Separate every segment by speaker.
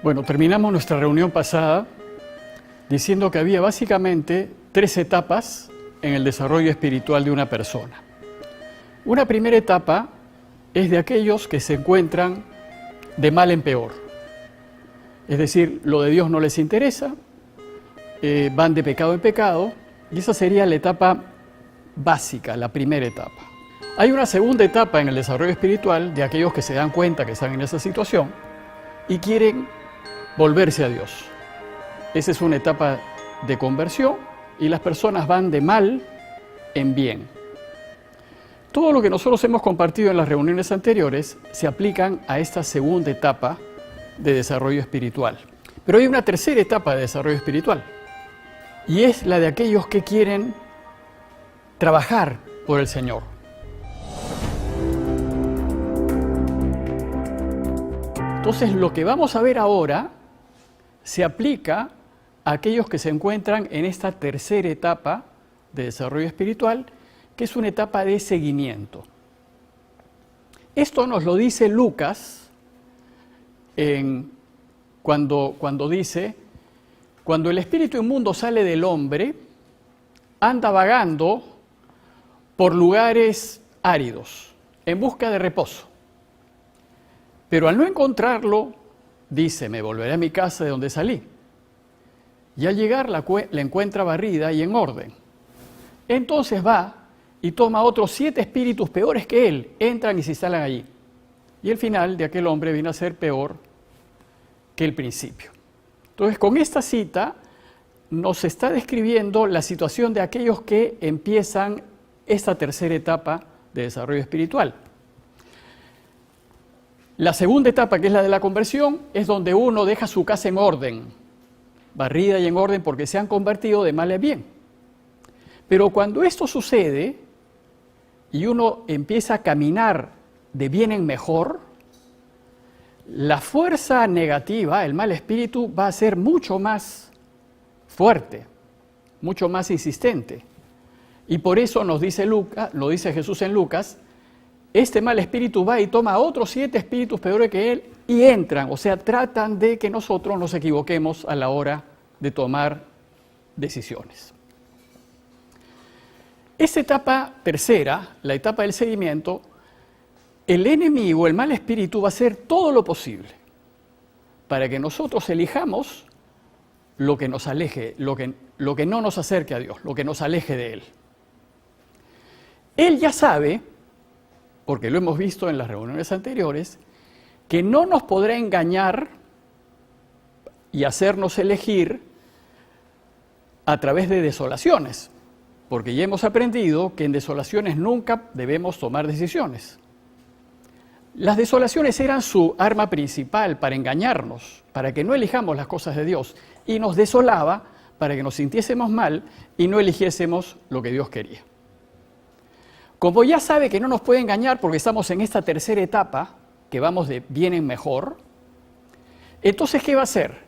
Speaker 1: Bueno, terminamos nuestra reunión pasada diciendo que había básicamente 3 etapas en el desarrollo espiritual de una persona. Una primera etapa es de aquellos que se encuentran de mal en peor. Es decir, lo de Dios no les interesa, van de pecado en pecado, y esa sería la etapa básica, la primera etapa. Hay una segunda etapa en el desarrollo espiritual de aquellos que se dan cuenta que están en esa situación y quieren volverse a Dios. Esa es una etapa de conversión y las personas van de mal en bien. Todo lo que nosotros hemos compartido en las reuniones anteriores se aplican a esta segunda etapa de desarrollo espiritual. Pero hay una tercera etapa de desarrollo espiritual y es la de aquellos que quieren trabajar por el Señor. Entonces, lo que vamos a ver ahora se aplica a aquellos que se encuentran en esta tercera etapa de desarrollo espiritual, que es una etapa de seguimiento. Esto nos lo dice Lucas cuando dice: cuando el espíritu inmundo sale del hombre, anda vagando por lugares áridos, en busca de reposo. Pero al no encontrarlo, dice: me volveré a mi casa de donde salí. Y al llegar la encuentra barrida y en orden. Entonces va y toma otros 7 espíritus peores que él, entran y se instalan allí. Y el final de aquel hombre viene a ser peor que el principio. Entonces, con esta cita nos está describiendo la situación de aquellos que empiezan esta tercera etapa de desarrollo espiritual. La segunda etapa, que es la de la conversión, es donde uno deja su casa en orden, barrida y en orden, porque se han convertido de mal en bien. Pero cuando esto sucede y uno empieza a caminar de bien en mejor, la fuerza negativa, el mal espíritu, va a ser mucho más fuerte, mucho más insistente. Y por eso nos dice Lucas, lo dice Jesús en Lucas: este mal espíritu va y toma a otros 7 espíritus peores que él y entran, o sea, tratan de que nosotros nos equivoquemos a la hora de tomar decisiones. Esta etapa tercera, la etapa del seguimiento, el enemigo, el mal espíritu, va a hacer todo lo posible para que nosotros elijamos lo que nos aleje, lo que no nos acerque a Dios, lo que nos aleje de Él. Él ya sabe, porque lo hemos visto en las reuniones anteriores, que no nos podrá engañar y hacernos elegir a través de desolaciones, porque ya hemos aprendido que en desolaciones nunca debemos tomar decisiones. Las desolaciones eran su arma principal para engañarnos, para que no elijamos las cosas de Dios, y nos desolaba para que nos sintiésemos mal y no eligiésemos lo que Dios quería. Como ya sabe que no nos puede engañar porque estamos en esta tercera etapa, que vamos de bien en mejor, entonces, ¿qué va a hacer?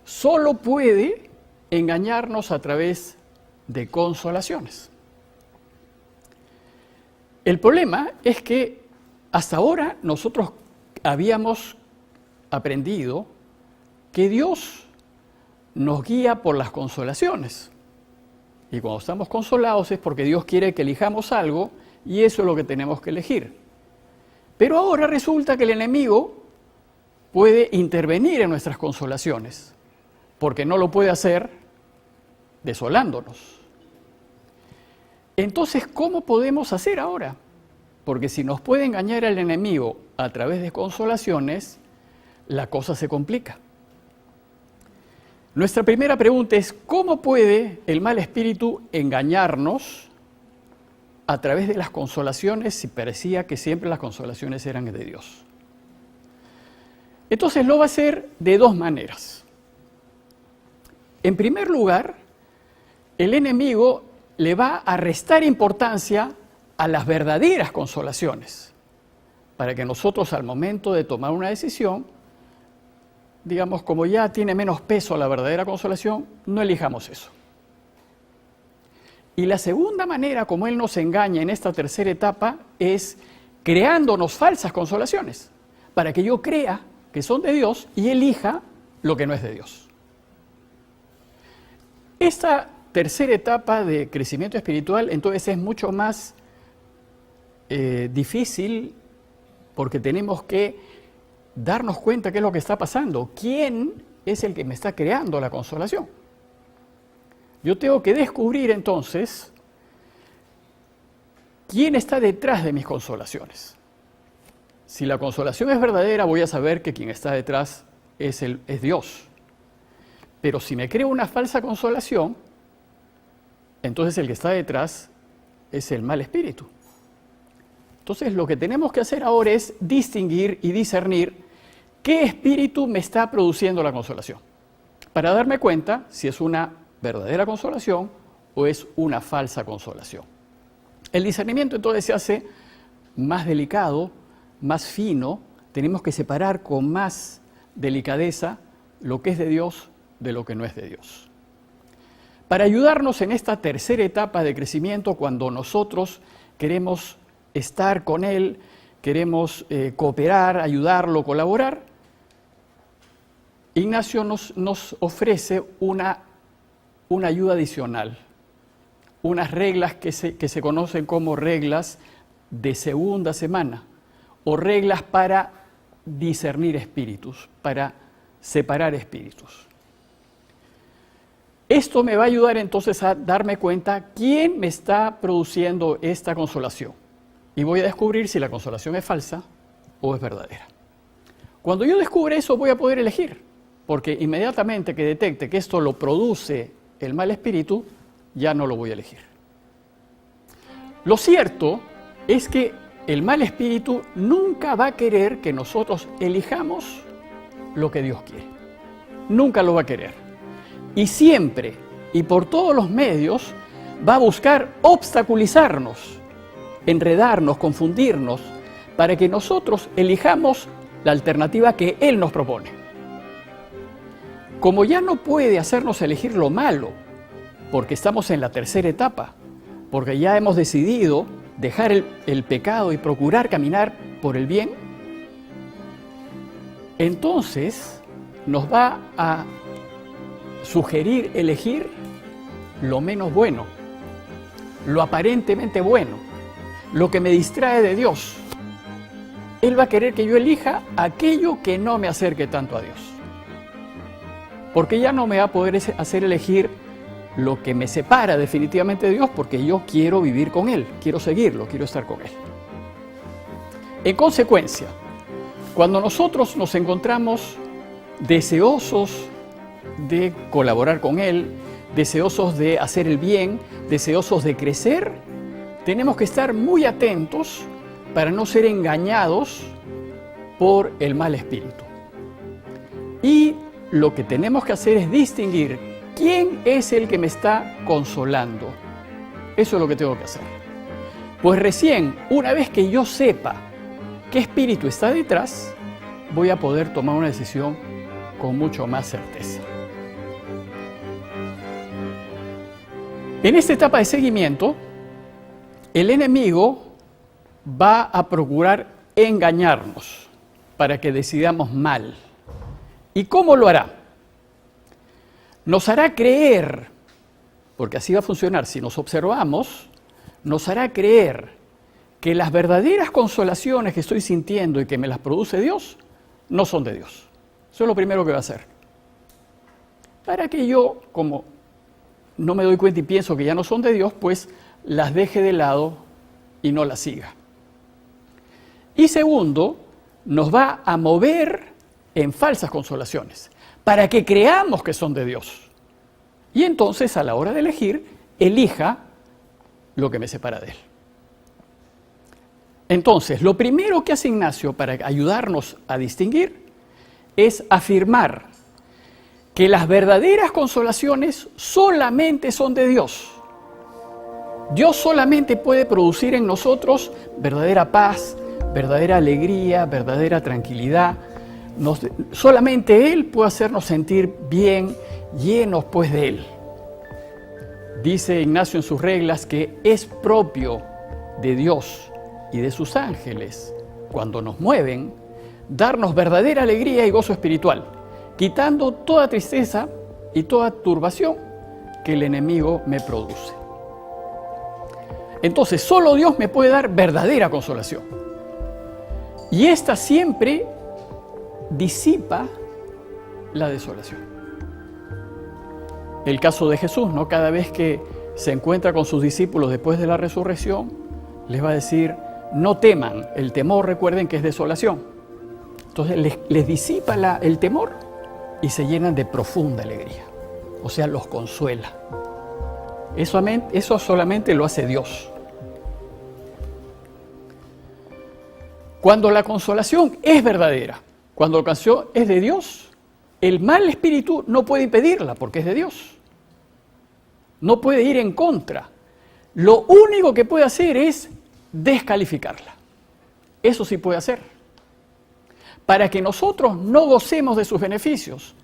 Speaker 1: Solo puede engañarnos a través de consolaciones. El problema es que hasta ahora nosotros habíamos aprendido que Dios nos guía por las consolaciones. Y cuando estamos consolados es porque Dios quiere que elijamos algo y eso es lo que tenemos que elegir. Pero ahora resulta que el enemigo puede intervenir en nuestras consolaciones, porque no lo puede hacer desolándonos. Entonces, ¿cómo podemos hacer ahora? Porque si nos puede engañar el enemigo a través de consolaciones, la cosa se complica. Nuestra primera pregunta es: ¿cómo puede el mal espíritu engañarnos a través de las consolaciones si parecía que siempre las consolaciones eran de Dios? Entonces lo va a hacer de 2 maneras. En primer lugar, el enemigo le va a restar importancia a las verdaderas consolaciones, para que nosotros al momento de tomar una decisión, digamos, como ya tiene menos peso la verdadera consolación, no elijamos eso. Y la segunda manera como él nos engaña en esta tercera etapa es creándonos falsas consolaciones, para que yo crea que son de Dios y elija lo que no es de Dios. Esta tercera etapa de crecimiento espiritual entonces es mucho más difícil porque tenemos que darnos cuenta qué es lo que está pasando. ¿Quién es el que me está creando la consolación? Yo tengo que descubrir entonces quién está detrás de mis consolaciones. Si la consolación es verdadera, voy a saber que quien está detrás es Dios. Pero si me creo una falsa consolación, entonces el que está detrás es el mal espíritu. Entonces lo que tenemos que hacer ahora es distinguir y discernir qué espíritu me está produciendo la consolación, para darme cuenta si es una verdadera consolación o es una falsa consolación. El discernimiento entonces se hace más delicado, más fino, tenemos que separar con más delicadeza lo que es de Dios de lo que no es de Dios. Para ayudarnos en esta tercera etapa de crecimiento, cuando nosotros queremos estar con Él, queremos cooperar, ayudarlo, colaborar, Ignacio nos ofrece una ayuda adicional, unas reglas que se conocen como reglas de segunda semana, o reglas para discernir espíritus, para separar espíritus. Esto me va a ayudar entonces a darme cuenta quién me está produciendo esta consolación. Y voy a descubrir si la consolación es falsa o es verdadera. Cuando yo descubra eso voy a poder elegir, porque inmediatamente que detecte que esto lo produce el mal espíritu, ya no lo voy a elegir. Lo cierto es que el mal espíritu nunca va a querer que nosotros elijamos lo que Dios quiere. Nunca lo va a querer. Y siempre y por todos los medios va a buscar obstaculizarnos, enredarnos, confundirnos, para que nosotros elijamos la alternativa que Él nos propone. Como ya no puede hacernos elegir lo malo, porque estamos en la tercera etapa, porque ya hemos decidido dejar el pecado y procurar caminar por el bien, entonces nos va a sugerir elegir lo menos bueno, lo aparentemente bueno, lo que me distrae de Dios. Él va a querer que yo elija aquello que no me acerque tanto a Dios. Porque ya no me va a poder hacer elegir lo que me separa definitivamente de Dios, porque yo quiero vivir con Él, quiero seguirlo, quiero estar con Él. En consecuencia, cuando nosotros nos encontramos deseosos de colaborar con Él, deseosos de hacer el bien, deseosos de crecer, tenemos que estar muy atentos para no ser engañados por el mal espíritu. Y lo que tenemos que hacer es distinguir quién es el que me está consolando. Eso es lo que tengo que hacer. Pues recién, una vez que yo sepa qué espíritu está detrás, voy a poder tomar una decisión con mucho más certeza. En esta etapa de seguimiento, el enemigo va a procurar engañarnos para que decidamos mal. ¿Y cómo lo hará? Nos hará creer, porque así va a funcionar, si nos observamos, nos hará creer que las verdaderas consolaciones que estoy sintiendo y que me las produce Dios, no son de Dios. Eso es lo primero que va a hacer. Para que yo, como no me doy cuenta y pienso que ya no son de Dios, pues las deje de lado y no las siga. Y segundo, nos va a mover en falsas consolaciones, para que creamos que son de Dios. Y entonces, a la hora de elegir, elija lo que me separa de Él. Entonces, lo primero que hace Ignacio para ayudarnos a distinguir es afirmar que las verdaderas consolaciones solamente son de Dios. Dios solamente puede producir en nosotros verdadera paz, verdadera alegría, verdadera tranquilidad. Solamente Él puede hacernos sentir bien, llenos pues de Él. Dice Ignacio en sus reglas que es propio de Dios y de sus ángeles, cuando nos mueven, darnos verdadera alegría y gozo espiritual, quitando toda tristeza y toda turbación que el enemigo me produce. Entonces, solo Dios me puede dar verdadera consolación. Y esta siempre disipa la desolación. El caso de Jesús, ¿no? Cada vez que se encuentra con sus discípulos después de la resurrección, les va a decir, no teman. El temor, recuerden que es desolación. Entonces les disipa el temor y se llenan de profunda alegría. O sea, los consuela. Eso solamente lo hace Dios. Cuando la consolación es verdadera, cuando la consolación es de Dios, el mal espíritu no puede impedirla porque es de Dios. No puede ir en contra. Lo único que puede hacer es descalificarla. Eso sí puede hacer. Para que nosotros no gocemos de sus beneficios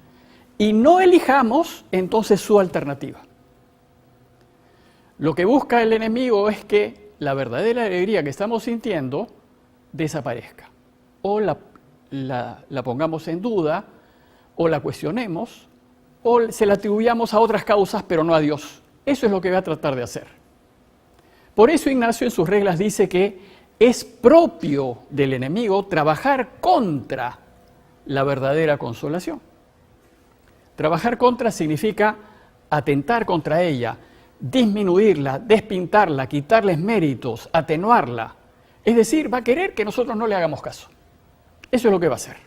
Speaker 1: y no elijamos entonces su alternativa. Lo que busca el enemigo es que la verdadera alegría que estamos sintiendo desaparezca. O la pongamos en duda, o la cuestionemos, o se la atribuyamos a otras causas, pero no a Dios. Eso es lo que va a tratar de hacer. Por eso Ignacio en sus reglas dice que es propio del enemigo trabajar contra la verdadera consolación. Trabajar contra significa atentar contra ella, disminuirla, despintarla, quitarles méritos, atenuarla. Es decir, va a querer que nosotros no le hagamos caso. Eso es lo que va a hacer.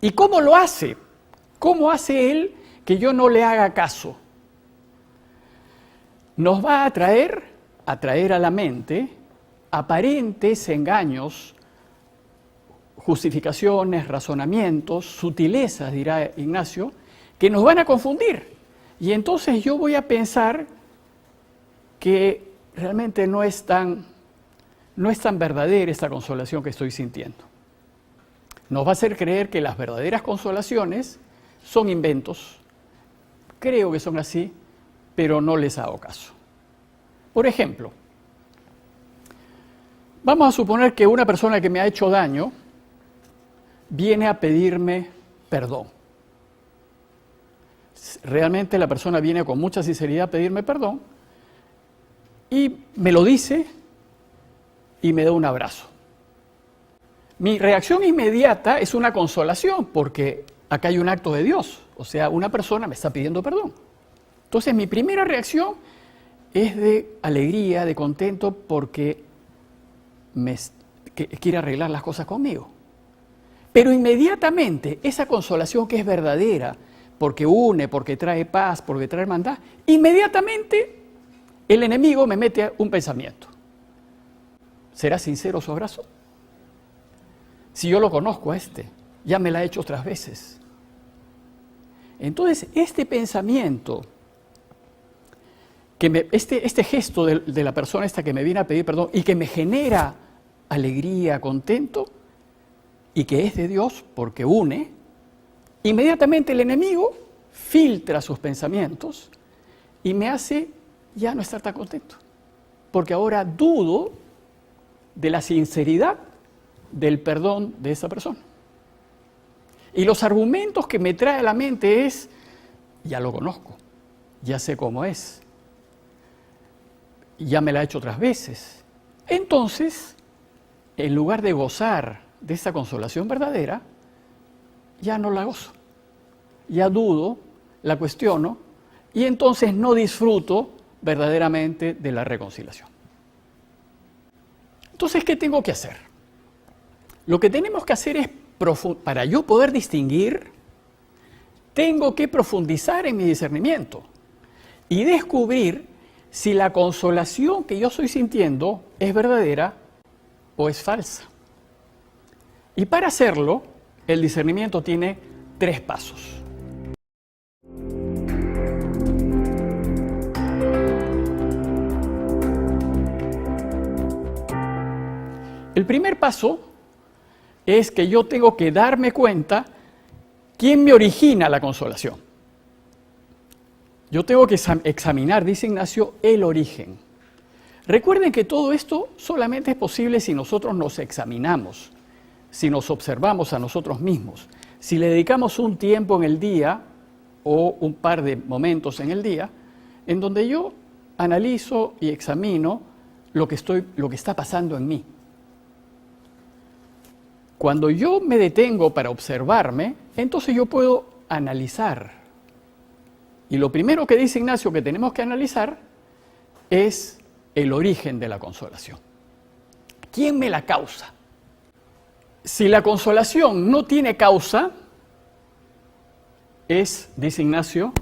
Speaker 1: ¿Y cómo lo hace? ¿Cómo hace él que yo no le haga caso? Nos va a atraer a la mente aparentes engaños, justificaciones, razonamientos, sutilezas, dirá Ignacio, que nos van a confundir. Y entonces yo voy a pensar que realmente no es tan verdadera esta consolación que estoy sintiendo. Nos va a hacer creer que las verdaderas consolaciones son inventos. Creo que son así, pero no les hago caso. Por ejemplo, vamos a suponer que una persona que me ha hecho daño viene a pedirme perdón. Realmente la persona viene con mucha sinceridad a pedirme perdón y me lo dice y me da un abrazo. Mi reacción inmediata es una consolación porque acá hay un acto de Dios, o sea, una persona me está pidiendo perdón. Entonces mi primera reacción es de alegría, de contento porque quiere arreglar las cosas conmigo. Pero inmediatamente esa consolación que es verdadera, porque une, porque trae paz, porque trae hermandad, inmediatamente el enemigo me mete un pensamiento. ¿Será sincero su abrazo? Si yo lo conozco a ya me la ha hecho otras veces. Entonces, este pensamiento, este gesto de la persona esta que me viene a pedir perdón y que me genera alegría, contento, y que es de Dios porque une, inmediatamente el enemigo filtra sus pensamientos y me hace ya no estar tan contento. Porque ahora dudo de la sinceridad del perdón de esa persona. Y los argumentos que me trae a la mente es, ya lo conozco, ya sé cómo es, ya me la ha hecho otras veces. Entonces, en lugar de gozar de esa consolación verdadera, ya no la gozo, ya dudo, la cuestiono, y entonces no disfruto verdaderamente de la reconciliación. Entonces, ¿qué tengo que hacer? Lo que tenemos que hacer es, para yo poder distinguir, tengo que profundizar en mi discernimiento y descubrir si la consolación que yo estoy sintiendo es verdadera o es falsa. Y para hacerlo, el discernimiento tiene 3 pasos. El primer paso es que yo tengo que darme cuenta quién me origina la consolación. Yo tengo que examinar, dice Ignacio, el origen. Recuerden que todo esto solamente es posible si nosotros nos examinamos, si nos observamos a nosotros mismos, si le dedicamos un tiempo en el día o un par de momentos en el día, en donde yo analizo y examino lo que está pasando en mí. Cuando yo me detengo para observarme, entonces yo puedo analizar. Y lo primero que dice Ignacio que tenemos que analizar es el origen de la consolación. ¿Quién me la causa? Si la consolación no tiene causa, dice Ignacio,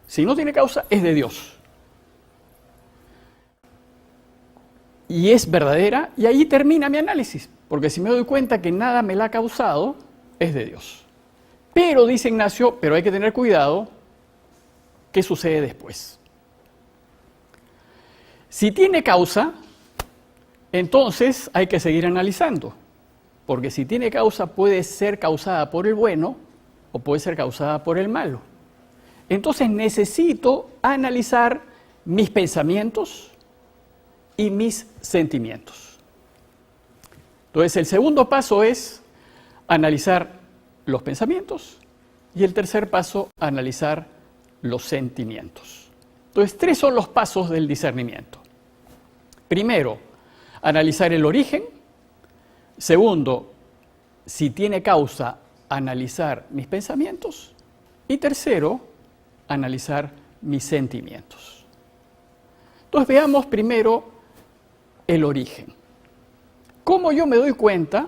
Speaker 1: si no tiene causa, es de Dios. Y es verdadera, y ahí termina mi análisis, porque si me doy cuenta que nada me la ha causado, es de Dios. Pero, dice Ignacio, pero hay que tener cuidado, ¿qué sucede después? Si tiene causa, entonces hay que seguir analizando, porque si tiene causa puede ser causada por el bueno o puede ser causada por el malo. Entonces necesito analizar mis pensamientos y mis sentimientos. Entonces el segundo paso es analizar los pensamientos y el tercer paso, analizar los sentimientos. Entonces 3 son los pasos del discernimiento. Primero, analizar el origen. Segundo, si tiene causa, analizar mis pensamientos. Y tercero, analizar mis sentimientos. Entonces veamos primero el origen. ¿Cómo yo me doy cuenta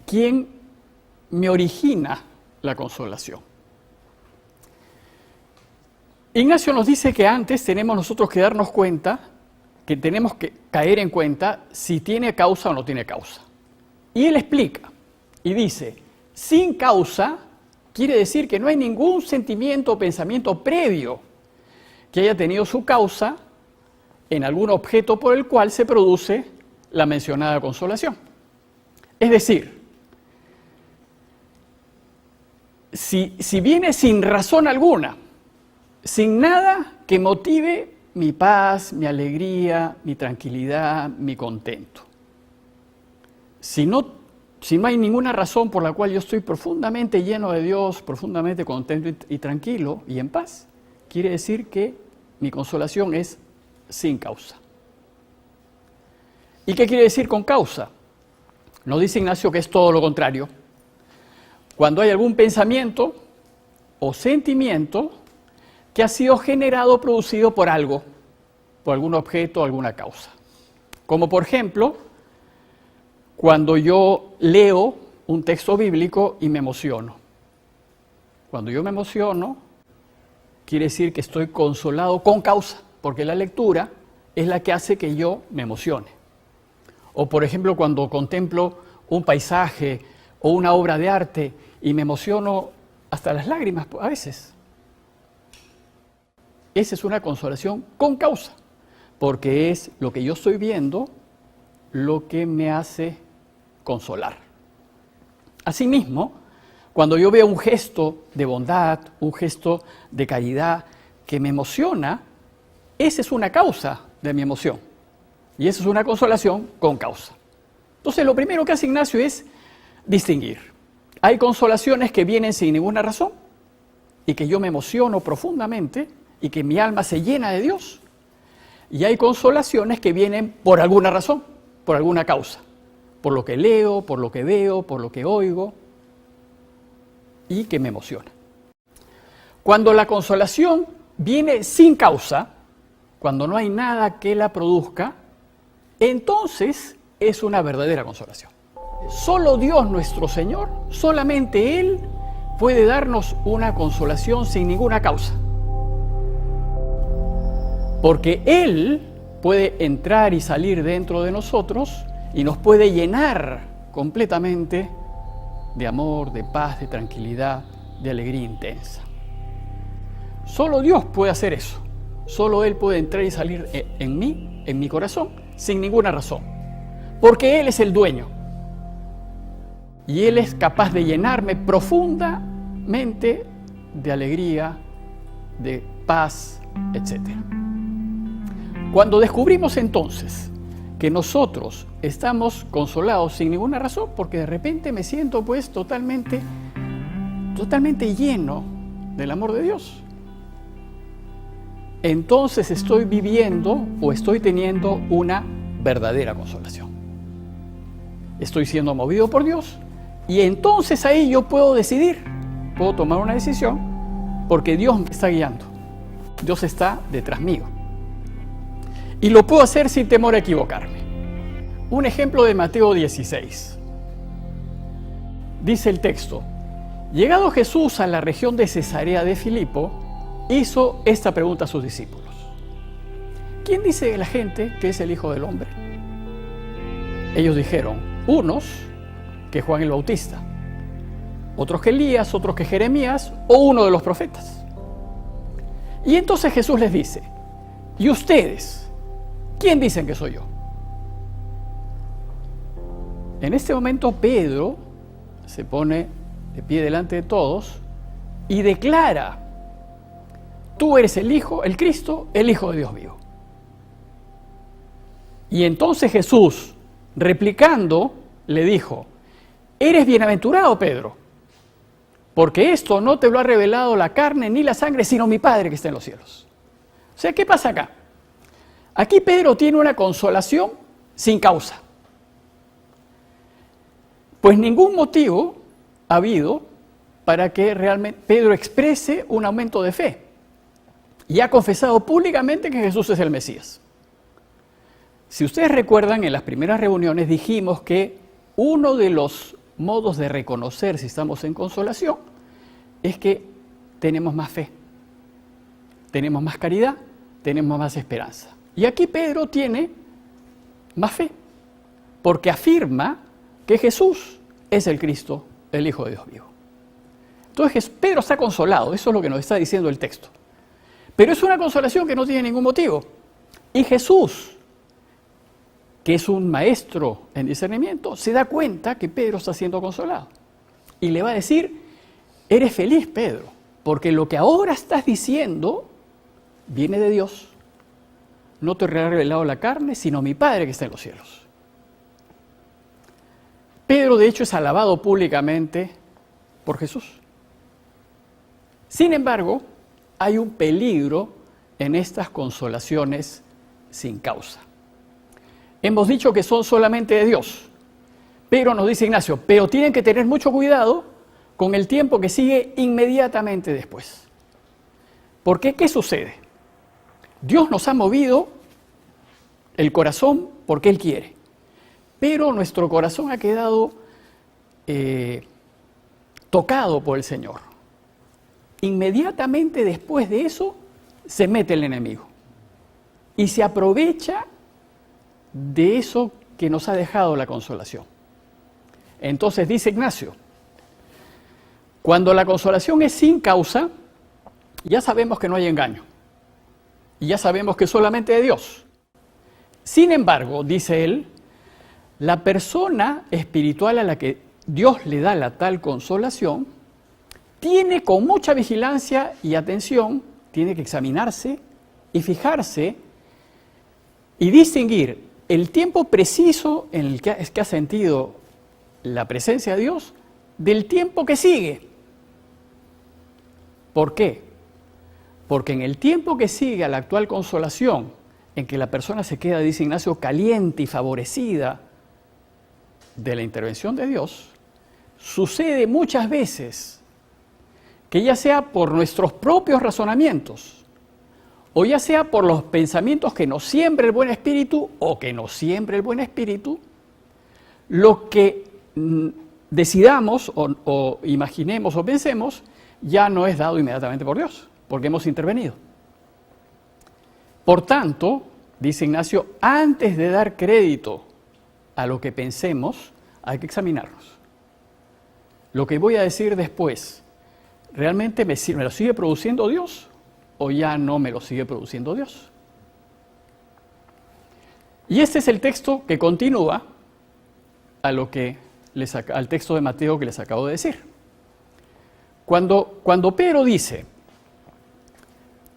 Speaker 1: quién me origina la consolación? Ignacio nos dice que antes tenemos nosotros que darnos cuenta, que tenemos que caer en cuenta si tiene causa o no tiene causa. Y él explica y dice, sin causa quiere decir que no hay ningún sentimiento o pensamiento previo que haya tenido su causa en algún objeto por el cual se produce la mencionada consolación. Es decir, si viene sin razón alguna, sin nada que motive mi paz, mi alegría, mi tranquilidad, mi contento. Si no hay ninguna razón por la cual yo estoy profundamente lleno de Dios, profundamente contento y tranquilo y en paz, quiere decir que mi consolación es sin causa. ¿Y qué quiere decir con causa? Nos dice Ignacio que es todo lo contrario. Cuando hay algún pensamiento o sentimiento que ha sido generado o producido por algo, por algún objeto o alguna causa. Como por ejemplo, cuando yo leo un texto bíblico y me emociono. Cuando yo me emociono, quiere decir que estoy consolado con causa, porque la lectura es la que hace que yo me emocione. O por ejemplo, cuando contemplo un paisaje o una obra de arte y me emociono hasta las lágrimas a veces. Esa es una consolación con causa, porque es lo que yo estoy viendo lo que me hace consolar. Asimismo, cuando yo veo un gesto de bondad, un gesto de caridad que me emociona, esa es una causa de mi emoción. Y esa es una consolación con causa. Entonces, lo primero que hace Ignacio es distinguir. Hay consolaciones que vienen sin ninguna razón y que yo me emociono profundamente y que mi alma se llena de Dios. Y hay consolaciones que vienen por alguna razón, por alguna causa. Por lo que leo, por lo que veo, por lo que oigo y que me emociona. Cuando la consolación viene sin causa, cuando no hay nada que la produzca, entonces es una verdadera consolación. Solo Dios nuestro Señor, solamente Él puede darnos una consolación sin ninguna causa. Porque Él puede entrar y salir dentro de nosotros y nos puede llenar completamente de amor, de paz, de tranquilidad, de alegría intensa. Solo Dios puede hacer eso. Solo Él puede entrar y salir en mí, en mi corazón, sin ninguna razón. Porque Él es el dueño. Y Él es capaz de llenarme profundamente de alegría, de paz, etc. Cuando descubrimos entonces que nosotros estamos consolados sin ninguna razón, porque de repente me siento pues totalmente lleno del amor de Dios. Entonces estoy viviendo o estoy teniendo una verdadera consolación. Estoy siendo movido por Dios y entonces ahí yo puedo decidir, puedo tomar una decisión porque Dios me está guiando. Dios está detrás mío. Y lo puedo hacer sin temor a equivocarme. Un ejemplo de Mateo 16. Dice el texto: llegado Jesús a la región de Cesarea de Filipo, hizo esta pregunta a sus discípulos: ¿quién dice la gente que es el Hijo del Hombre? Ellos dijeron: unos que Juan el Bautista, otros que Elías, otros que Jeremías o uno de los profetas. Y entonces Jesús les dice: ¿y ustedes? ¿Quién dicen que soy yo? En este momento Pedro se pone de pie delante de todos y declara: tú eres el Hijo, el Cristo, el Hijo de Dios vivo. Y entonces Jesús, replicando, le dijo: eres bienaventurado, Pedro, porque esto no te lo ha revelado la carne ni la sangre, sino mi Padre que está en los cielos. O sea, ¿qué pasa acá? Aquí Pedro tiene una consolación sin causa. Pues ningún motivo ha habido para que realmente Pedro exprese un aumento de fe. Y ha confesado públicamente que Jesús es el Mesías. Si ustedes recuerdan, en las primeras reuniones dijimos que uno de los modos de reconocer si estamos en consolación es que tenemos más fe, tenemos más caridad, tenemos más esperanza. Y aquí Pedro tiene más fe, porque afirma que Jesús es el Cristo, el Hijo de Dios vivo. Entonces Pedro está consolado, eso es lo que nos está diciendo el texto. Pero es una consolación que no tiene ningún motivo. Y Jesús, que es un maestro en discernimiento, se da cuenta que Pedro está siendo consolado. Y le va a decir: eres feliz, Pedro, porque lo que ahora estás diciendo viene de Dios. No te ha revelado la carne, sino mi Padre que está en los cielos. Pedro, de hecho, es alabado públicamente por Jesús. Sin embargo, hay un peligro en estas consolaciones sin causa. Hemos dicho que son solamente de Dios, pero nos dice Ignacio, pero tienen que tener mucho cuidado con el tiempo que sigue inmediatamente después. ¿Por qué? ¿Qué sucede? Dios nos ha movido el corazón porque Él quiere, pero nuestro corazón ha quedado tocado por el Señor. Inmediatamente después de eso se mete el enemigo y se aprovecha de eso que nos ha dejado la consolación. Entonces dice Ignacio, cuando la consolación es sin causa, ya sabemos que no hay engaño y ya sabemos que es solamente de Dios. Sin embargo, dice él, la persona espiritual a la que Dios le da la tal consolación tiene con mucha vigilancia y atención, tiene que examinarse y fijarse y distinguir el tiempo preciso en el que ha sentido la presencia de Dios del tiempo que sigue. ¿Por qué? Porque en el tiempo que sigue a la actual consolación, en que la persona se queda, dice Ignacio, caliente y favorecida de la intervención de Dios, sucede muchas veces que ya sea por nuestros propios razonamientos o ya sea por los pensamientos que nos siembra el buen espíritu o que nos siembra el buen espíritu, lo que decidamos o imaginemos o pensemos ya no es dado inmediatamente por Dios, porque hemos intervenido. Por tanto, dice Ignacio, antes de dar crédito a lo que pensemos, hay que examinarnos. Lo que voy a decir después, ¿realmente me lo sigue produciendo Dios o ya no me lo sigue produciendo Dios? Y este es el texto que continúa al texto de Mateo que les acabo de decir. Cuando Pedro dice,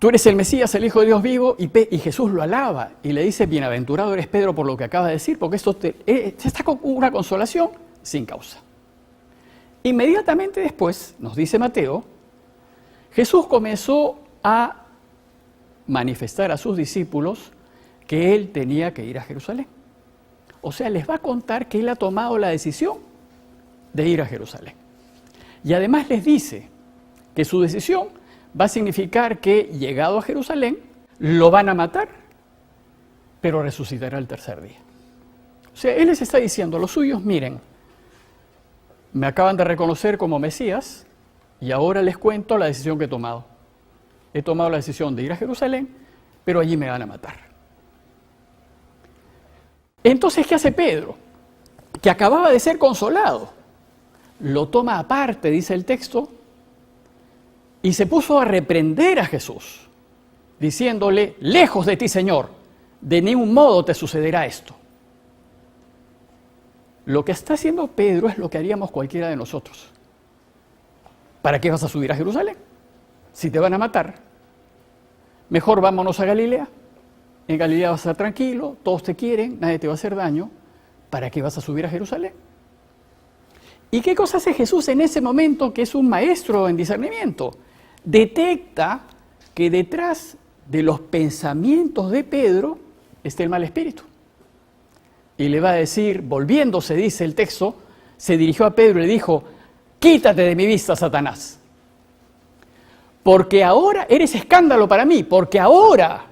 Speaker 1: tú eres el Mesías, el Hijo de Dios vivo, y Jesús lo alaba y le dice, bienaventurado eres Pedro por lo que acabas de decir, porque esto está con una consolación sin causa. Inmediatamente después, nos dice Mateo, Jesús comenzó a manifestar a sus discípulos que él tenía que ir a Jerusalén. O sea, les va a contar que él ha tomado la decisión de ir a Jerusalén. Y además les dice que su decisión va a significar que, llegado a Jerusalén, lo van a matar, pero resucitará el tercer día. O sea, él les está diciendo a los suyos, miren, me acaban de reconocer como Mesías y ahora les cuento la decisión que he tomado. He tomado la decisión de ir a Jerusalén, pero allí me van a matar. Entonces, ¿qué hace Pedro? Que acababa de ser consolado. Lo toma aparte, dice el texto, y se puso a reprender a Jesús, diciéndole, lejos de ti, Señor, de ningún modo te sucederá esto. Lo que está haciendo Pedro es lo que haríamos cualquiera de nosotros. ¿Para qué vas a subir a Jerusalén? Si te van a matar, mejor vámonos a Galilea. En Galilea vas a estar tranquilo, todos te quieren, nadie te va a hacer daño. ¿Para qué vas a subir a Jerusalén? ¿Y qué cosa hace Jesús en ese momento, que es un maestro en discernimiento? Detecta que detrás de los pensamientos de Pedro está el mal espíritu. Y le va a decir, volviéndose, dice el texto, se dirigió a Pedro y le dijo, quítate de mi vista, Satanás. Porque ahora eres escándalo para mí, porque ahora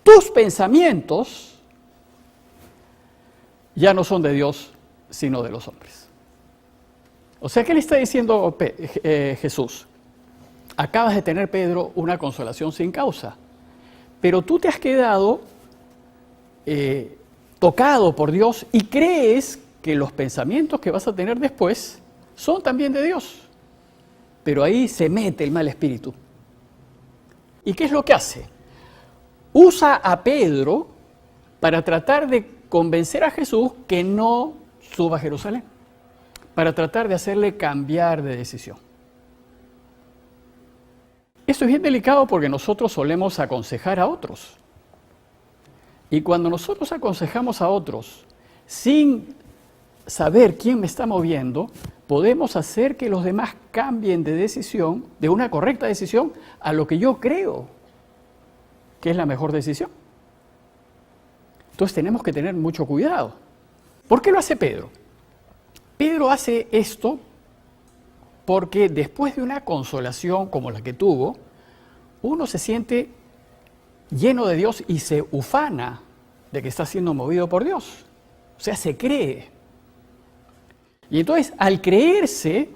Speaker 1: tus pensamientos ya no son de Dios, sino de los hombres. O sea, ¿qué le está diciendo Jesús? Acabas de tener, Pedro, una consolación sin causa, pero tú te has quedado tocado por Dios y crees que los pensamientos que vas a tener después son también de Dios. Pero ahí se mete el mal espíritu. ¿Y qué es lo que hace? Usa a Pedro para tratar de convencer a Jesús que no suba a Jerusalén, para tratar de hacerle cambiar de decisión. Esto es bien delicado porque nosotros solemos aconsejar a otros. Y cuando nosotros aconsejamos a otros sin saber quién me está moviendo, podemos hacer que los demás cambien de decisión, de una correcta decisión, a lo que yo creo que es la mejor decisión. Entonces tenemos que tener mucho cuidado. ¿Por qué lo hace Pedro? Pedro hace esto porque después de una consolación como la que tuvo, uno se siente lleno de Dios y se ufana de que está siendo movido por Dios. O sea, se cree. Y entonces, al creerse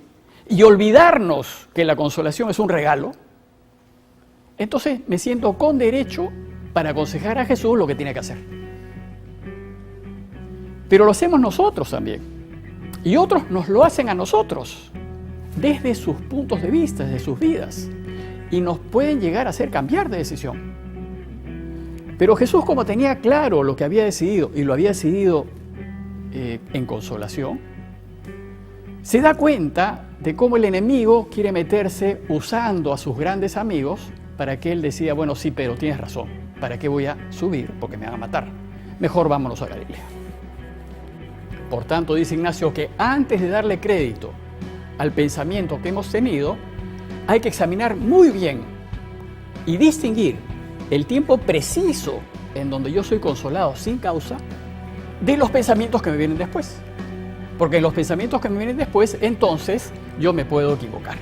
Speaker 1: y olvidarnos que la consolación es un regalo, entonces me siento con derecho para aconsejar a Jesús lo que tiene que hacer. Pero lo hacemos nosotros también. Y otros nos lo hacen a nosotros, desde sus puntos de vista, desde sus vidas. Y nos pueden llegar a hacer cambiar de decisión. Pero Jesús, como tenía claro lo que había decidido, y lo había decidido en consolación, se da cuenta de cómo el enemigo quiere meterse usando a sus grandes amigos para que él decida, bueno, sí, pero tienes razón, ¿para qué voy a subir? Porque me van a matar. Mejor vámonos a Galilea. Por tanto, dice Ignacio que antes de darle crédito al pensamiento que hemos tenido, hay que examinar muy bien y distinguir el tiempo preciso en donde yo soy consolado sin causa de los pensamientos que me vienen después. Porque en los pensamientos que me vienen después, entonces yo me puedo equivocar.